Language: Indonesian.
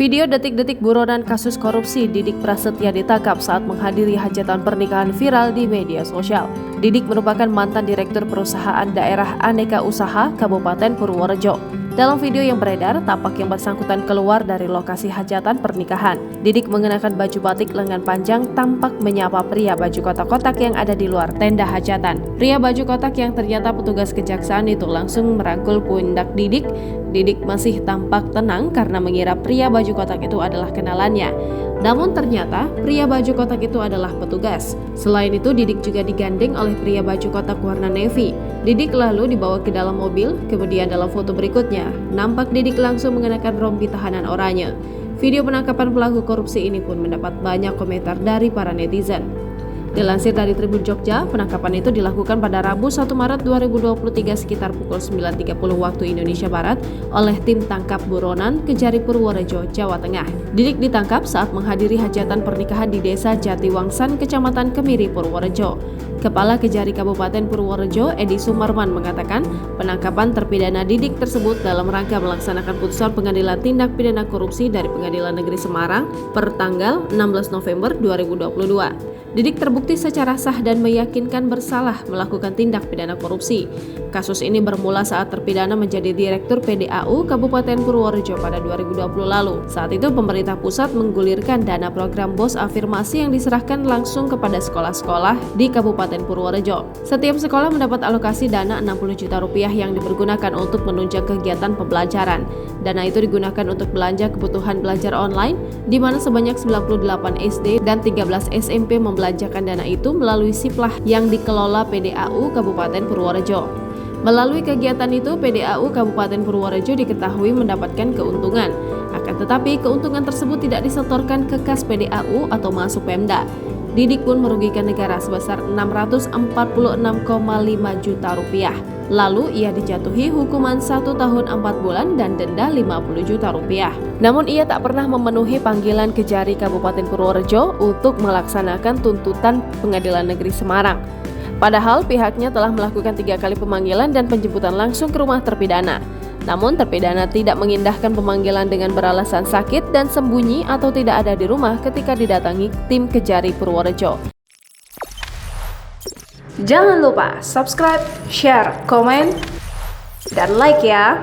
Video detik-detik buronan kasus korupsi Didik Prasetya ditangkap saat menghadiri hajatan pernikahan viral di media sosial. Didik merupakan mantan direktur perusahaan daerah Aneka Usaha Kabupaten Purworejo. Dalam video yang beredar, tampak yang bersangkutan keluar dari lokasi hajatan pernikahan. Didik mengenakan baju batik lengan panjang tampak menyapa pria baju kotak-kotak yang ada di luar tenda hajatan. Pria baju kotak yang ternyata petugas kejaksaan itu langsung merangkul pundak Didik. Didik masih tampak tenang karena mengira pria baju kotak itu adalah kenalannya. Namun ternyata pria baju kotak itu adalah petugas. Selain itu, Didik juga digandeng oleh pria baju kotak warna navy. Didik lalu dibawa ke dalam mobil, kemudian dalam foto berikutnya, nampak Didik langsung mengenakan rompi tahanan oranye. Video penangkapan pelaku korupsi ini pun mendapat banyak komentar dari para netizen. Dilansir dari Tribun Jogja, penangkapan itu dilakukan pada Rabu 1 Maret 2023 sekitar pukul 9.30 waktu Indonesia Barat oleh tim tangkap buronan Kejari Purworejo, Jawa Tengah. Didik ditangkap saat menghadiri hajatan pernikahan di Desa Jatiwangsan, Kecamatan Kemiri, Purworejo. Kepala Kejari Kabupaten Purworejo, Edi Sumarman, mengatakan penangkapan terpidana Didik tersebut dalam rangka melaksanakan putusan Pengadilan Tindak Pidana Korupsi dari Pengadilan Negeri Semarang per tanggal 16 November 2022. Didik terbukti secara sah dan meyakinkan bersalah melakukan tindak pidana korupsi. Kasus ini bermula saat terpidana menjadi Direktur PDAU Kabupaten Purworejo pada 2020 lalu. Saat itu pemerintah pusat menggulirkan dana program BOS Afirmasi yang diserahkan langsung kepada sekolah-sekolah di Kabupaten Purworejo. Setiap sekolah mendapat alokasi dana 60 juta rupiah yang dipergunakan untuk menunjang kegiatan pembelajaran. Dana itu digunakan untuk belanja kebutuhan belajar online, di mana sebanyak 98 SD dan 13 SMP membelanjakan dana itu melalui Siplah yang dikelola PDAU Kabupaten Purworejo. Melalui kegiatan itu, PDAU Kabupaten Purworejo diketahui mendapatkan keuntungan. Akan tetapi, keuntungan tersebut tidak disetorkan ke kas PDAU atau masuk Pemda. Didik pun merugikan negara sebesar 646,5 juta rupiah. Lalu ia dijatuhi hukuman 1 tahun 4 bulan dan denda 50 juta rupiah. Namun ia tak pernah memenuhi panggilan Kejari Kabupaten Purworejo untuk melaksanakan tuntutan Pengadilan Negeri Semarang. Padahal pihaknya telah melakukan 3 kali pemanggilan dan penjemputan langsung ke rumah terpidana. Namun terpidana tidak mengindahkan pemanggilan dengan beralasan sakit dan sembunyi atau tidak ada di rumah ketika didatangi tim Kejari Purworejo. Jangan lupa subscribe, share, komen, dan like ya!